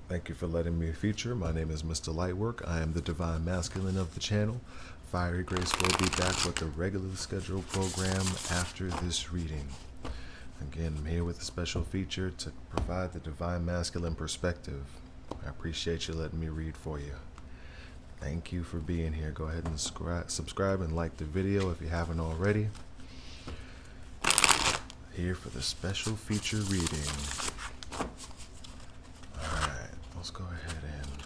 Thank you for letting me feature. My name is Mr. Lightwork. I am the Divine Masculine of the channel. Fiery Grace will be back with the regularly scheduled program after this reading. Again, I'm here with a special feature to provide the Divine Masculine perspective. I appreciate you letting me read for you. Thank you for being here. Go ahead and subscribe and like the video if you haven't already. Here for the special feature reading. Alright, let's go ahead and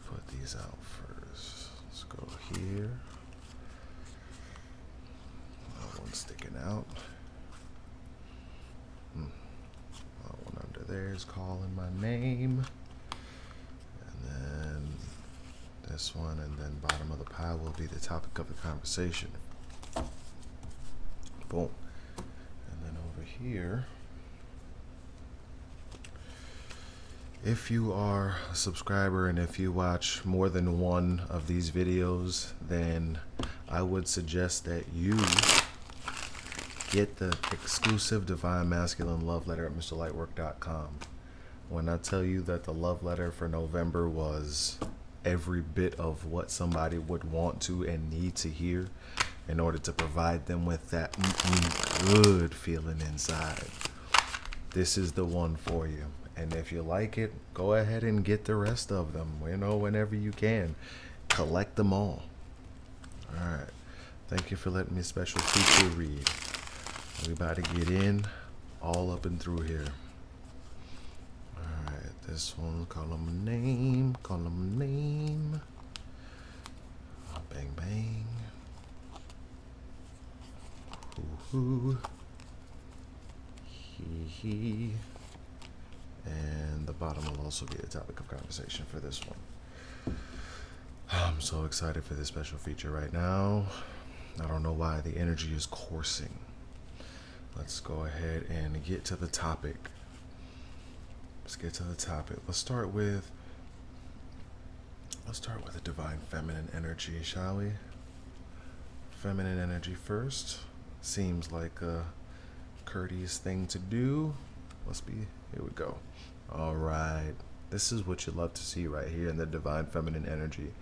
put these out first. Let's go here. One sticking out. One under there is calling my name. And then this one, and then bottom of the pile will be the topic of the conversation. Boom. And then over here, if you are a subscriber and if you watch more than one of these videos, then I would suggest that you get the exclusive Divine Masculine love letter at MrLightwork.com. When I tell you that the love letter for November was every bit of what somebody would want to and need to hear in order to provide them with that good feeling inside, this is the one for you. And if you like it, go ahead and get the rest of them, whenever you can. Collect them all. Alright. Thank you for letting me special feature read. We about to get in all up and through here. Alright, this one, call him a name, Bang, bang. Hoo-hoo. Hee-hee. And the bottom will also be the topic of conversation for this one. I'm so excited for this special feature right now. I don't know why the energy is coursing. Let's go ahead and get to the topic. Let's start with the divine feminine energy, shall we? Feminine energy first. Seems like a courteous thing to do. Here we go. All right. This is what you love to see right here in the divine feminine energy.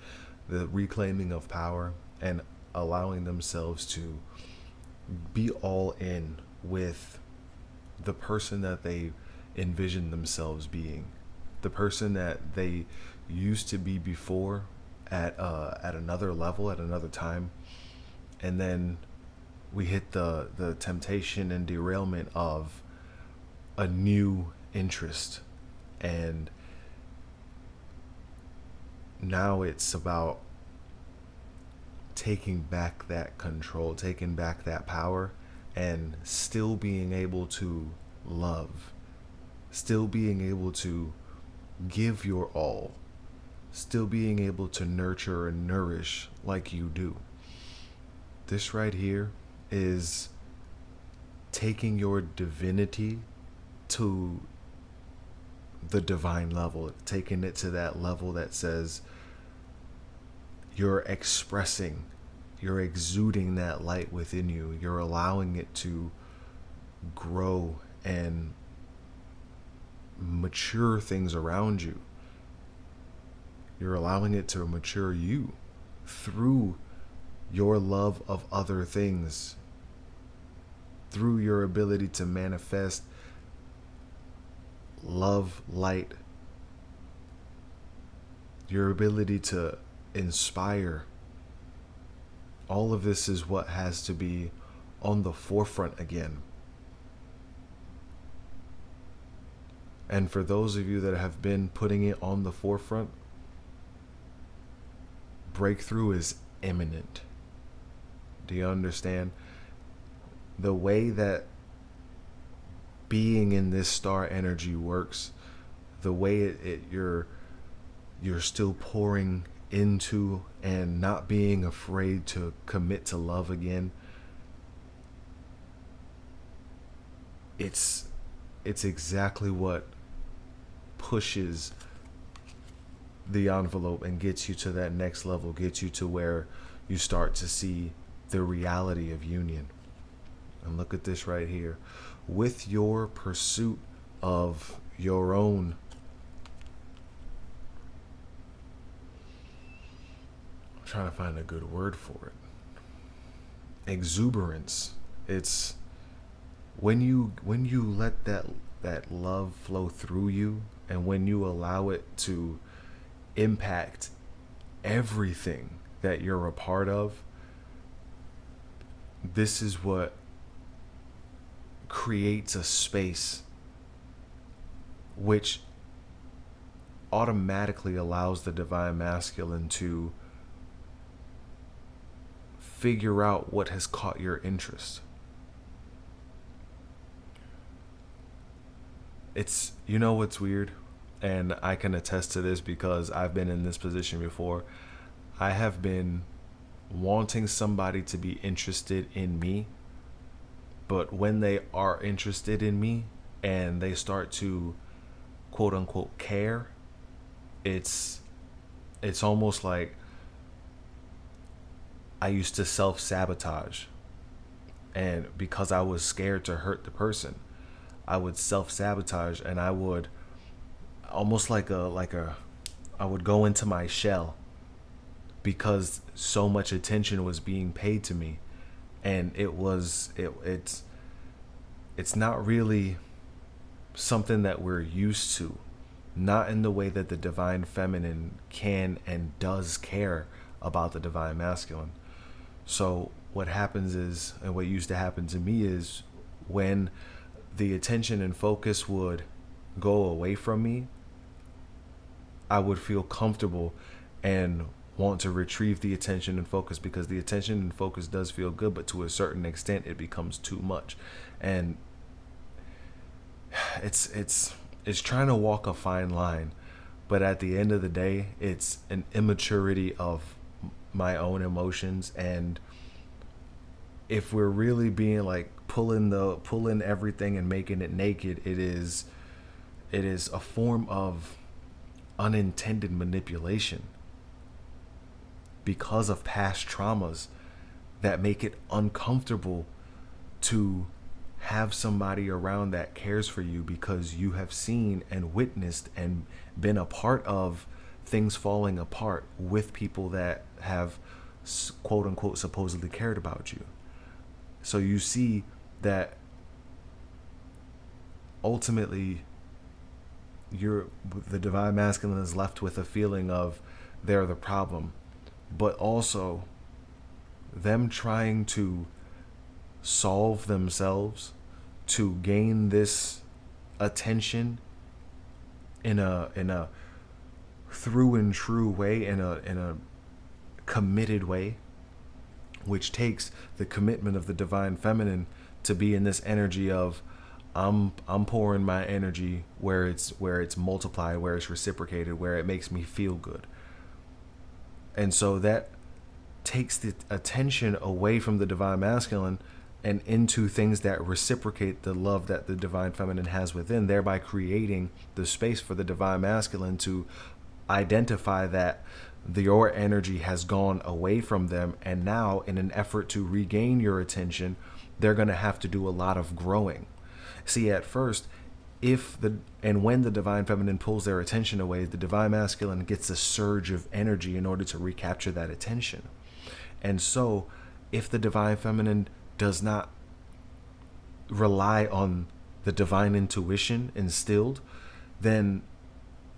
The reclaiming of power and allowing themselves to be all in with the person that they envision themselves being, the person that they used to be before at another level, at another time, and then we hit the temptation and derailment of a new interest, and now it's about taking back that control, taking back that power, and still being able to love, still being able to give your all, still being able to nurture and nourish like you do. This right here is taking your divinity to the divine level, taking it to that level that says you're expressing, you're exuding that light within you, you're allowing it to grow and mature things around you. You're allowing it to mature you through your love of other things, through your ability to manifest love, light, your ability to inspire. All of this is what has to be on the forefront again. And for those of you that have been putting it on the forefront, breakthrough is imminent. Do you understand? The way that being in this star energy works, the way you're still pouring into and not being afraid to commit to love again, it's exactly what pushes the envelope and gets you to that next level, gets you to where you start to see the reality of union. And look at this right here. With your pursuit of your own trying to find a good word for it. Exuberance. It's when you let that love flow through you, and when you allow it to impact everything that you're a part of, this is what creates a space which automatically allows the divine masculine to figure out what has caught your interest. It's, you know what's weird? And I can attest to this because I've been in this position before. I have been wanting somebody to be interested in me, but when they are interested in me and they start to quote unquote care, it's almost like I used to self-sabotage. And because I was scared to hurt the person, I would self-sabotage, and I would almost I would go into my shell because so much attention was being paid to me. And it's not really something that we're used to, not in the way that the divine feminine can and does care about the divine masculine. So what happens is, and what used to happen to me is, when the attention and focus would go away from me, I would feel comfortable and want to retrieve the attention and focus, because the attention and focus does feel good, but to a certain extent it becomes too much. And it's trying to walk a fine line, but at the end of the day, it's an immaturity of my own emotions. And if we're really being like pulling everything and making it naked, it is a form of unintended manipulation because of past traumas that make it uncomfortable to have somebody around that cares for you, because you have seen and witnessed and been a part of things falling apart with people that have quote unquote supposedly cared about you. So you see that ultimately the divine masculine is left with a feeling of they're the problem, but also them trying to solve themselves to gain this attention in a through and true way, in a committed way, which takes the commitment of the divine feminine to be in this energy of I'm pouring my energy where it's multiplied, where it's reciprocated, where it makes me feel good. And so that takes the attention away from the divine masculine and into things that reciprocate the love that the divine feminine has within, thereby creating the space for the divine masculine to identify that your energy has gone away from them, and now in an effort to regain your attention, they're going to have to do a lot of growing. See, at first, when the divine feminine pulls their attention away, the divine masculine gets a surge of energy in order to recapture that attention. And so if the divine feminine does not rely on the divine intuition instilled, then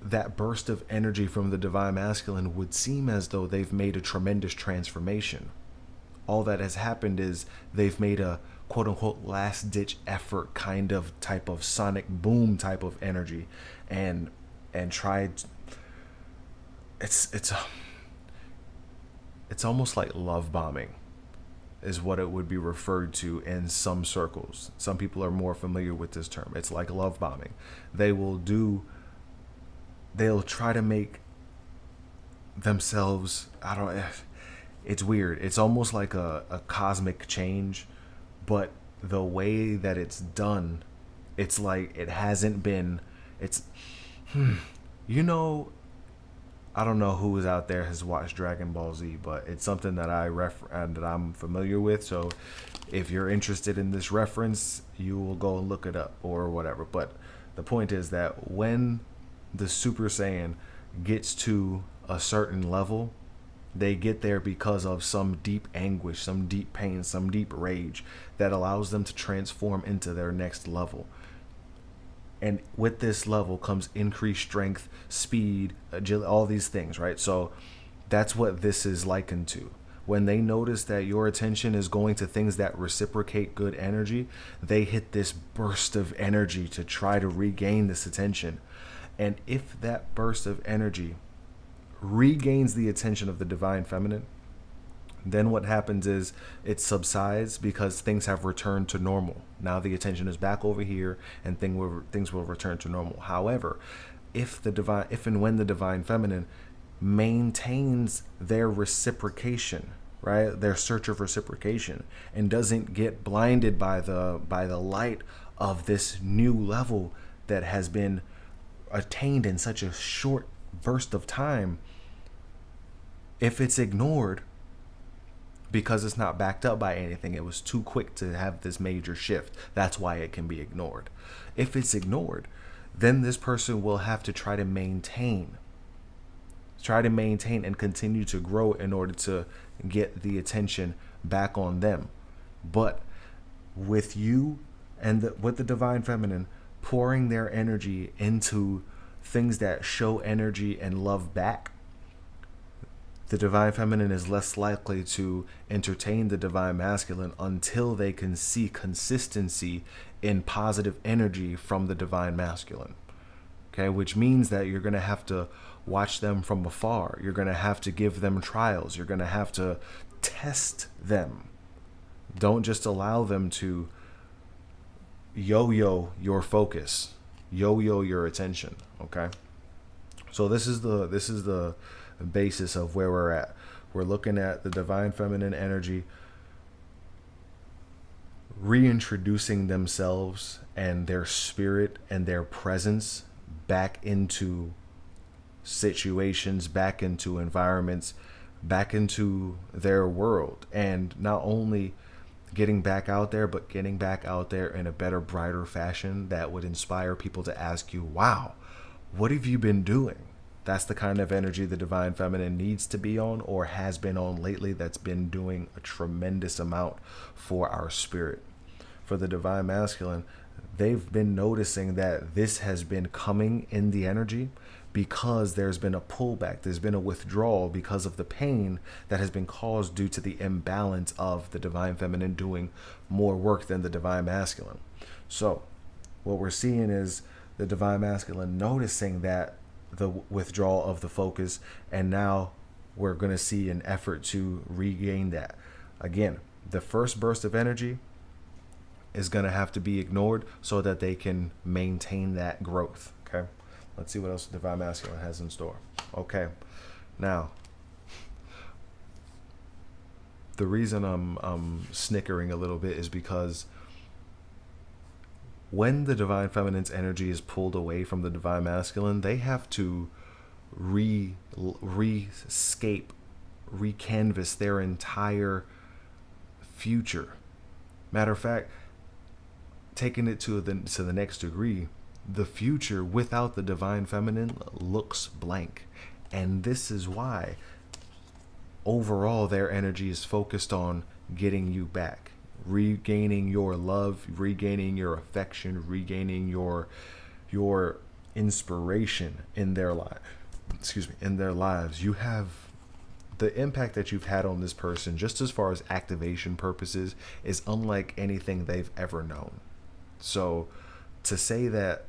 that burst of energy from the divine masculine would seem as though they've made a tremendous transformation. All that has happened is they've made a quote unquote last ditch effort kind of type of sonic boom type of energy and tried. It's almost like love bombing is what it would be referred to in some circles. Some people are more familiar with this term. It's like love bombing. They'll try to make themselves, it's weird. It's almost like a cosmic change, but the way that it's done, it's like it hasn't been, I don't know who is out there has watched Dragon Ball Z, but it's something that that I'm familiar with. So if you're interested in this reference, you will go and look it up or whatever. But the point is that when the Super Saiyan gets to a certain level, They get there because of some deep anguish, some deep pain, some deep rage that allows them to transform into their next level. And with this level comes increased strength, speed, agility, all these things, right? So that's what this is likened to. When they notice that your attention is going to things that reciprocate good energy, they hit this burst of energy to try to regain this attention. And if that burst of energy regains the attention of the divine feminine, then what happens is it subsides because things have returned to normal. Now the attention is back over here, and things will return to normal. However, if and when the divine feminine maintains their reciprocation, right, their search of reciprocation, and doesn't get blinded by the light of this new level that has been attained in such a short burst of time, if it's ignored because it's not backed up by anything, it was too quick to have this major shift. That's why it can be ignored. If it's ignored, then this person will have to try to maintain and continue to grow in order to get the attention back on them. But with you and with the divine feminine pouring their energy into things that show energy and love back, the divine feminine is less likely to entertain the divine masculine until they can see consistency in positive energy from the divine masculine. Okay, which means that you're going to have to watch them from afar. You're going to have to give them trials. You're going to have to test them. Don't just allow them to yo-yo your focus, yo-yo your attention. Okay, so this is the basis of where we're at. We're looking at the divine feminine energy reintroducing themselves and their spirit and their presence back into situations, back into environments, back into their world. And not only getting back out there, but getting back out there in a better, brighter fashion that would inspire people to ask you, wow, what have you been doing? That's the kind of energy the divine feminine needs to be on, or has been on lately, that's been doing a tremendous amount for our spirit. For the divine masculine, they've been noticing that this has been coming in the energy because there's been a pullback, there's been a withdrawal because of the pain that has been caused due to the imbalance of the divine feminine doing more work than the divine masculine. So what we're seeing is the divine masculine noticing that the withdrawal of the focus, and now we're going to see an effort to regain that. Again, the first burst of energy is going to have to be ignored so that they can maintain that growth. Okay, let's see what else the divine masculine has in store. Okay, now the reason I'm snickering a little bit is because when the divine feminine's energy is pulled away from the divine masculine, they have to rescape, recanvas their entire future. Matter of fact, taking it to the next degree, the future without the divine feminine looks blank. And this is why overall their energy is focused on getting you back, regaining your love, regaining your affection, regaining your inspiration in their lives. You have the impact that you've had on this person, just as far as activation purposes, is unlike anything they've ever known. So to say that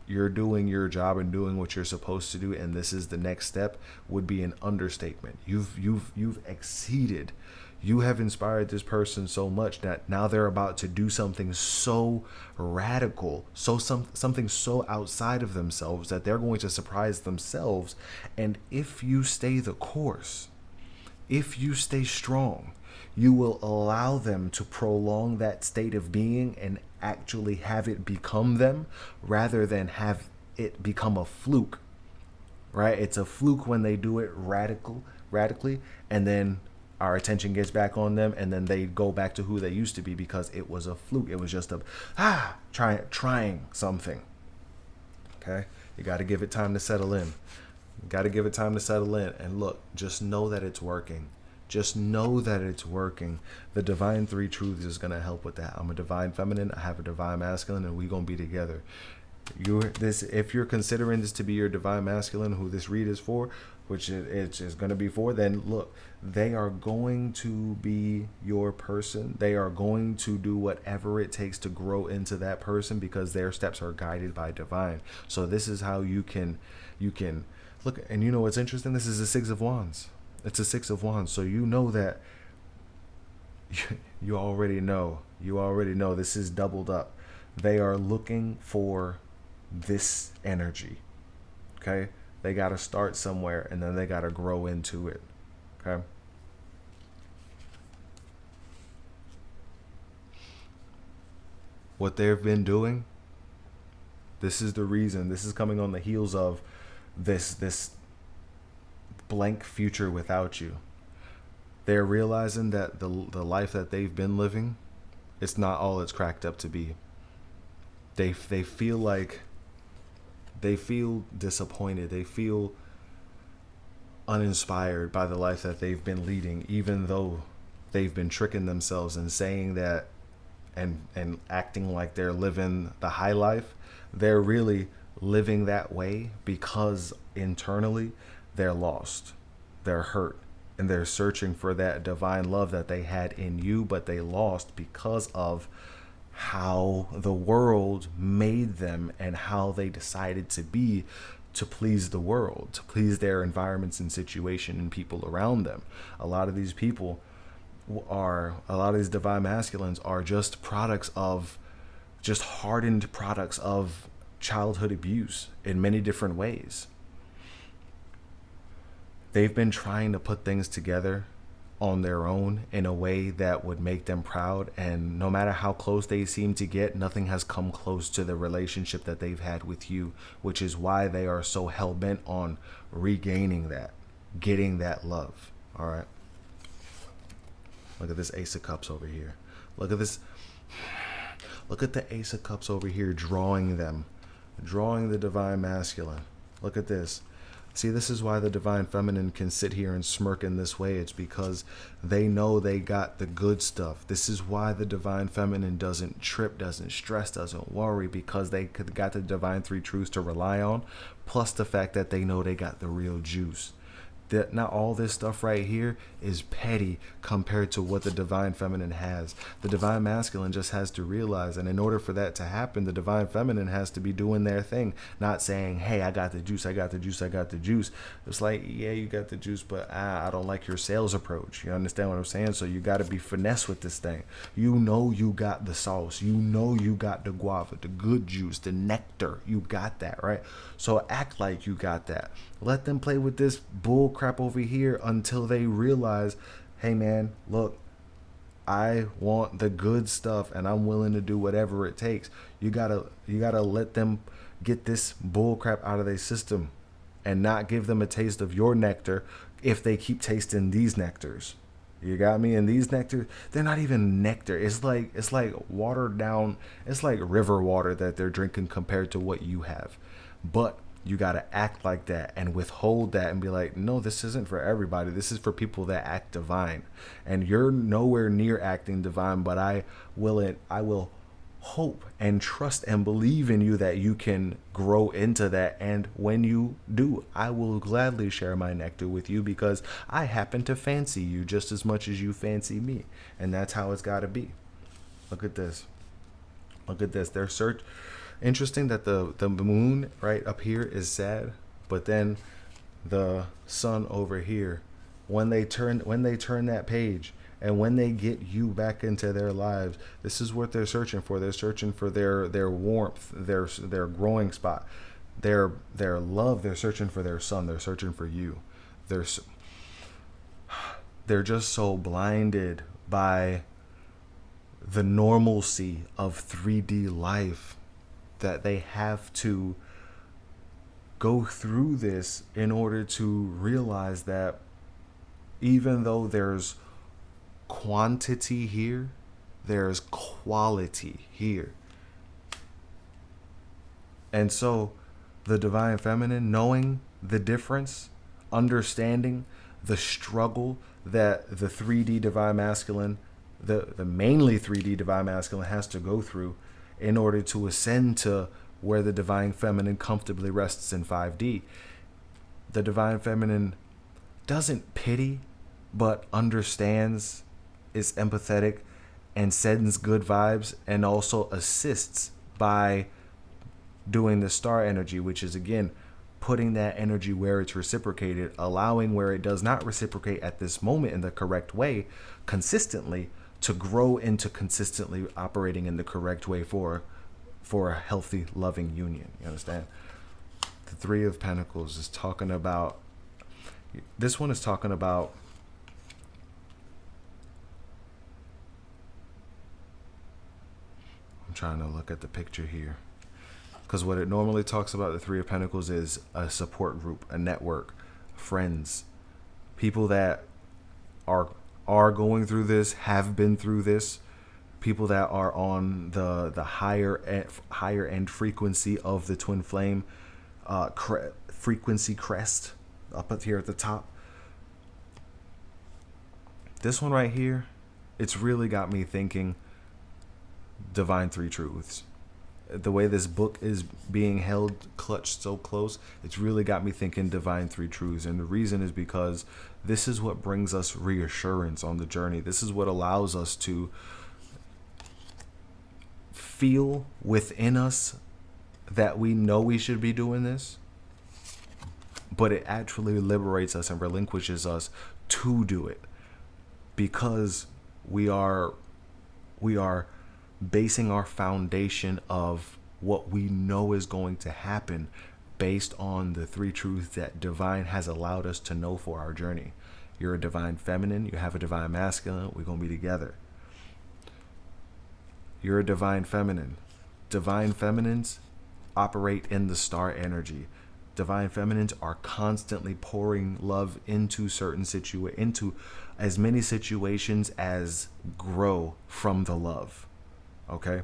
you're doing your job and doing what you're supposed to do, and this is the next step, would be an understatement. You've exceeded. You have inspired this person so much that now they're about to do something so radical, something so outside of themselves that they're going to surprise themselves. And if you stay the course, if you stay strong, you will allow them to prolong that state of being and actually have it become them, rather than have it become a fluke, right? It's a fluke when they do it radically, and then our attention gets back on them, and then they go back to who they used to be because it was a fluke. It was just trying something. Okay, you got to give it time to settle in. Got to give it time to settle in. And look, just know that it's working. Just know that it's working. The divine three truths is going to help with that. I'm a divine feminine, I have a divine masculine, and we're going to be together. If you're considering this to be your divine masculine, who this read is for, which it is going to be for, then look, they are going to be your person. They are going to do whatever it takes to grow into that person because their steps are guided by divine. So this is how you can look. And you know what's interesting? This is a Six of Wands. It's a Six of Wands. So you know that you already know. You already know this is doubled up. They are looking for this energy. Okay? They got to start somewhere and then they got to grow into it. Okay? What they've been doing, this is the reason. This is coming on the heels of this blank future without you. They're realizing that the life that they've been living, it's not all it's cracked up to be. They feel like, they feel disappointed. They feel uninspired by the life that they've been leading, even though they've been tricking themselves and saying that and acting like they're living the high life. They're really living that way because internally they're lost, they're hurt, and they're searching for that divine love that they had in you, but they lost because of how the world made them and how they decided to be to please the world, to please their environments and situation and people around them. A lot of these divine masculines are just products of, just hardened products of childhood abuse in many different ways. They've been trying to put things together on their own in a way that would make them proud, and no matter how close they seem to get, nothing has come close to the relationship that they've had with you, which is why they are so hell-bent on regaining that, getting that love. All right, look at this Ace of Cups over here. Look at this. Look at the Ace of Cups over here, drawing the divine masculine. Look at this. See, this is why the divine feminine can sit here and smirk in this way. It's because they know they got the good stuff. This is why the divine feminine doesn't trip, doesn't stress, doesn't worry, because they got the divine three truths to rely on, plus the fact that they know they got the real juice. That not all this stuff right here is petty compared to what the divine feminine has. The divine masculine just has to realize, and in order for that to happen, the divine feminine has to be doing their thing, not saying, hey, I got the juice, I got the juice, I got the juice. It's like, yeah, you got the juice, but I don't like your sales approach. You understand what I'm saying? So you got to be finesse with this thing. You know you got the sauce. You know you got the guava, the good juice, the nectar. You got that, right? So act like you got that. Let them play with this bull crap over here until they realize, hey man, look, I want the good stuff and I'm willing to do whatever it takes. You gotta let them get this bull crap out of their system and not give them a taste of your nectar if they keep tasting these nectars. You got me? And these nectar, they're not even nectar. It's like watered down, it's like river water that they're drinking compared to what you have. But you got to act like that and withhold that and be like, no, this isn't for everybody. This is for people that act divine. And you're nowhere near acting divine, but I will hope and trust and believe in you that you can grow into that. And when you do, I will gladly share my nectar with you because I happen to fancy you just as much as you fancy me. And that's how it's got to be. Look at this. Look at this. Interesting that the moon right up here is sad, but then the sun over here, when they turn that page and when they get you back into their lives, this is what they're searching for. They're searching for their warmth, their growing spot, their love. They're searching for their sun. They're searching for you. They're just so blinded by the normalcy of 3D life that they have to go through this in order to realize that even though there's quantity here, there's quality here. And so the divine feminine, knowing the difference, understanding the struggle that the 3D divine masculine, the mainly 3D divine masculine has to go through in order to ascend to where the divine feminine comfortably rests in 5D. The divine feminine doesn't pity, but understands, is empathetic, and sends good vibes, and also assists by doing the star energy, which is again putting that energy where it's reciprocated, allowing where it does not reciprocate at this moment in the correct way consistently to grow into consistently operating in the correct way for a healthy, loving union. You understand? The Three of Pentacles is talking about, this one is talking about I'm trying to look at the picture here. Because what it normally talks about, the Three of Pentacles, is a support group, a network, friends, people that are going through this, have been through this, people that are on the higher end frequency of the twin flame frequency crest up here at the top. This one right here, it's really got me thinking divine three truths. The way this book is being held clutched so close, it's really got me thinking divine three truths. And the reason is because this is what brings us reassurance on the journey. This is what allows us to feel within us that we know we should be doing this, but it actually liberates us and relinquishes us to do it, because we are basing our foundation of what we know is going to happen based on the three truths that divine has allowed us to know for our journey. You're a divine feminine, you have a divine masculine, we're going to be together. You're a divine feminine. Divine feminines operate in the star energy. Divine feminines are constantly pouring love into into as many situations as grow from the love. Okay,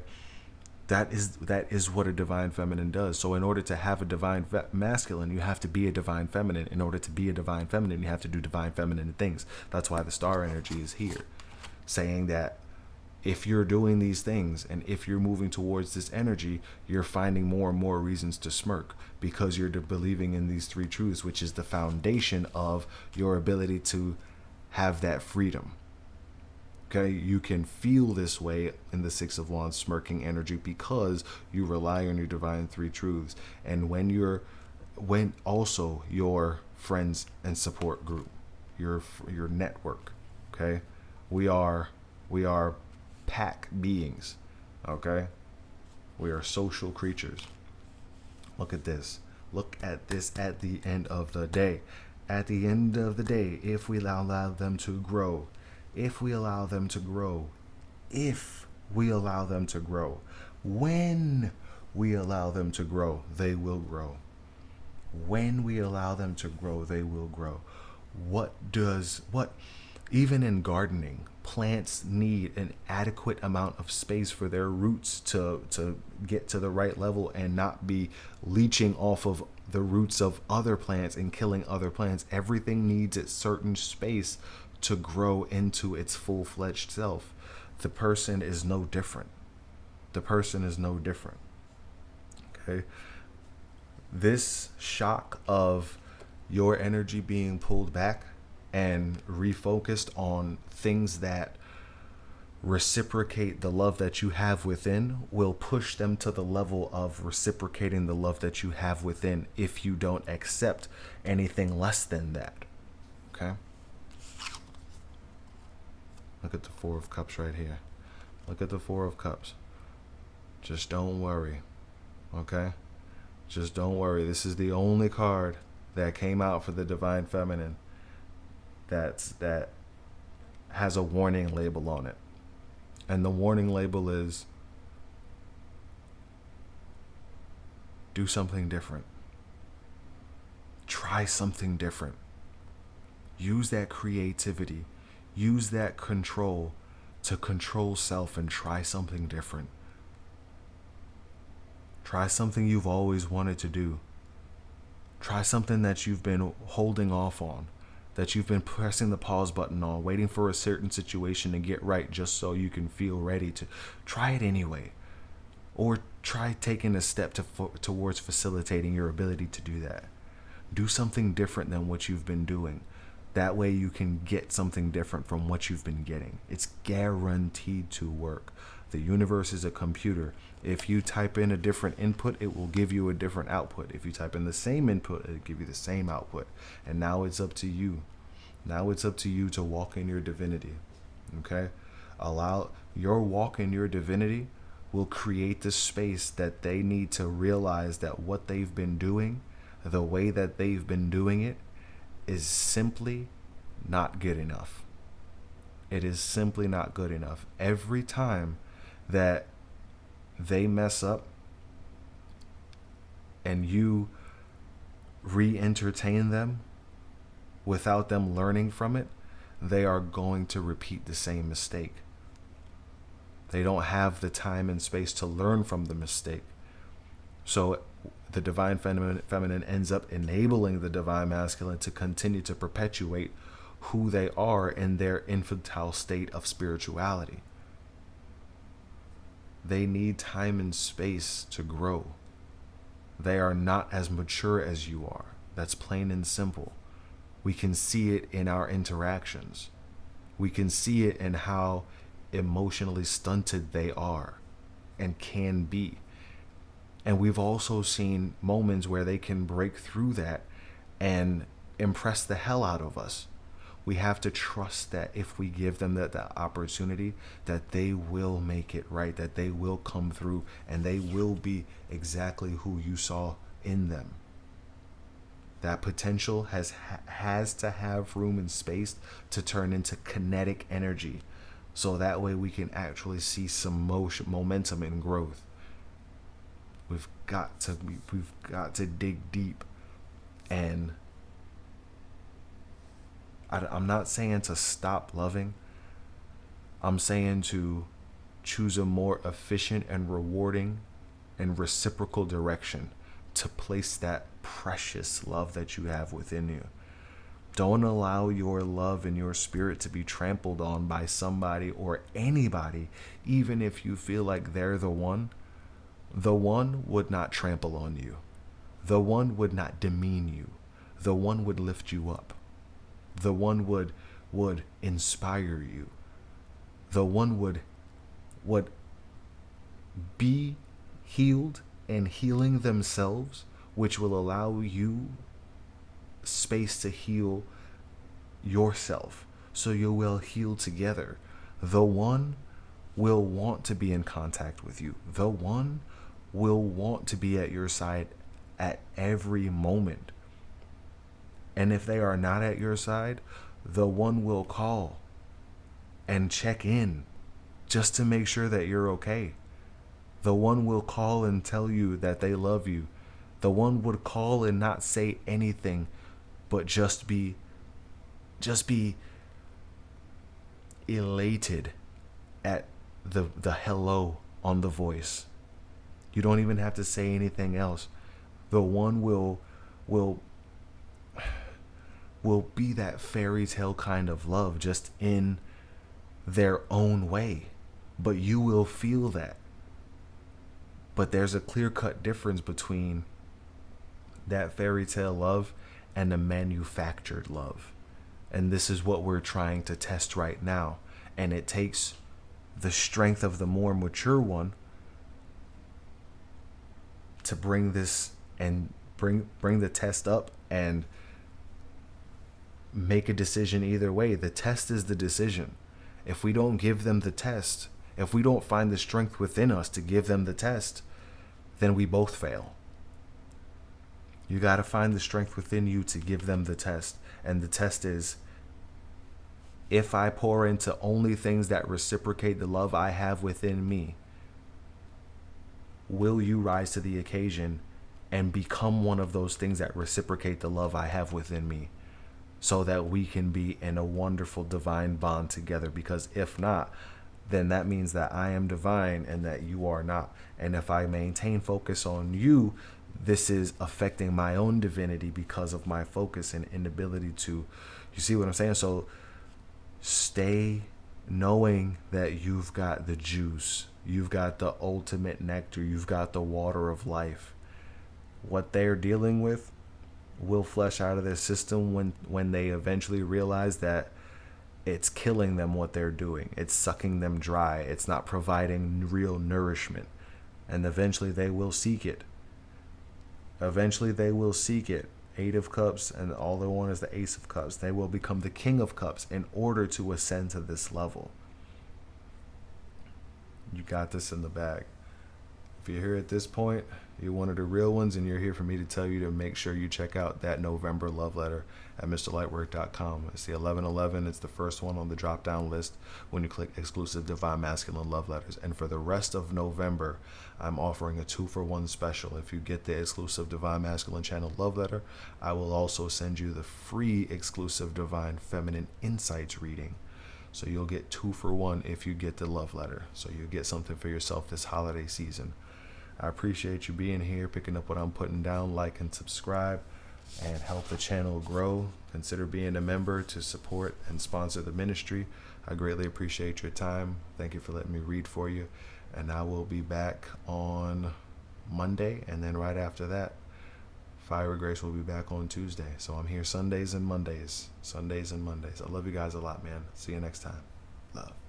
that is what a divine feminine does. So in order to have a divine masculine, you have to be a divine feminine. In order to be a divine feminine, you have to do divine feminine things. That's why the star energy is here, saying that if you're doing these things and if you're moving towards this energy, you're finding more and more reasons to smirk, because you're believing in these three truths, which is the foundation of your ability to have that freedom. Okay, you can feel this way in the Six of Wands smirking energy because you rely on your divine three truths, and when also your friends and support group, your network. Okay, we are pack beings. Okay, we are social creatures. Look at this. Look at this at the end of the day. At the end of the day, if we allow them to grow, if we allow them to grow, if we allow them to grow, when we allow them to grow, they will grow. When we allow them to grow, they will grow. Even in gardening, plants need an adequate amount of space for their roots to get to the right level and not be leeching off of the roots of other plants and killing other plants. Everything needs its certain space to grow into its full-fledged self. The person is no different. The person is no different. Okay? This shock of your energy being pulled back and refocused on things that reciprocate the love that you have within will push them to the level of reciprocating the love that you have within if you don't accept anything less than that. Okay? Look at the Four of Cups right here. Look at the Four of Cups. Just don't worry. Okay? Just don't worry. This is the only card that came out for the Divine Feminine that has a warning label on it. And the warning label is do something different. Try something different. Use that creativity. Use that control to control self and try something different. Try something you've always wanted to do. Try something that you've been holding off on, that you've been pressing the pause button on, waiting for a certain situation to get right just so you can feel ready to try it anyway. Or try taking a step towards facilitating your ability to do that. Do something different than what you've been doing. That way you can get something different from what you've been getting. It's guaranteed to work. The universe is a computer. If you type in a different input, it will give you a different output. If you type in the same input, it'll give you the same output. And now it's up to you. Now it's up to you to walk in your divinity. Okay? Allow your walk in your divinity will create the space that they need to realize that what they've been doing, the way that they've been doing it, is simply not good enough. It is simply not good enough. Every time that they mess up and you re-entertain them without them learning from it, they are going to repeat the same mistake. They don't have the time and space to learn from the mistake. So the divine feminine ends up enabling the divine masculine to continue to perpetuate who they are in their infantile state of spirituality. They need time and space to grow. They are not as mature as you are. That's plain and simple. We can see it in our interactions. We can see it in how emotionally stunted they are and can be. And we've also seen moments where they can break through that and impress the hell out of us. We have to trust that if we give them that opportunity, that they will make it right, that they will come through, and they will be exactly who you saw in them. That potential has to have room and space to turn into kinetic energy, so that way we can actually see some momentum and growth. We've got to dig deep. And I'm not saying to stop loving. I'm saying to choose a more efficient and rewarding and reciprocal direction to place that precious love that you have within you. Don't allow your love and your spirit to be trampled on by somebody or anybody, even if you feel like they're the one. The one would not trample on you. The one would not demean you. The one would lift you up. The one would inspire you. The one would be healed and healing themselves, which will allow you space to heal yourself, so you will heal together. The one will want to be in contact with you. The one will want to be at your side at every moment. And if they are not at your side, the one will call and check in just to make sure that you're okay. The one will call and tell you that they love you. The one would call and not say anything, but just be elated at the hello on the voice. You don't even have to say anything else. The one will be that fairy tale kind of love, just in their own way. But you will feel that. But there's a clear-cut difference between that fairy tale love and the manufactured love. And this is what we're trying to test right now. And it takes the strength of the more mature one to bring this and bring the test up and make a decision either way. The test is the decision. If we don't give them the test, if we don't find the strength within us to give them the test, then we both fail. You got to find the strength within you to give them the test. And the test is, if I pour into only things that reciprocate the love I have within me, will you rise to the occasion and become one of those things that reciprocate the love I have within me, so that we can be in a wonderful divine bond together? Because if not, then that means that I am divine and that you are not. And if I maintain focus on you, this is affecting my own divinity because of my focus and inability to, you see what I'm saying? So stay knowing that you've got the juice, you've got the ultimate nectar, you've got the water of life. What they're dealing with will flesh out of their system when they eventually realize that it's killing them what they're doing. It's sucking them dry. It's not providing real nourishment. And eventually they will seek it. Eventually they will seek it. Eight of Cups, and all they want is the Ace of Cups. They will become the King of Cups in order to ascend to this level. You got this in the bag. If you're here at this point, you're one of the real ones, and you're here for me to tell you to make sure you check out that November love letter at MrLightwork.com. It's the 1111. It's the first one on the drop-down list when you click exclusive Divine Masculine love letters. And for the rest of November, I'm offering a 2-for-1 special. If you get the exclusive Divine Masculine channel love letter, I will also send you the free exclusive Divine Feminine Insights reading. So you'll get 2-for-1 if you get the love letter. So you'll get something for yourself this holiday season. I appreciate you being here, picking up what I'm putting down. Like and subscribe and help the channel grow. Consider being a member to support and sponsor the ministry. I greatly appreciate your time. Thank you for letting me read for you. And I will be back on Monday, and then right after that, Fire Grace will be back on Tuesday. So I'm here Sundays and Mondays. Sundays and Mondays. I love you guys a lot, man. See you next time. Love.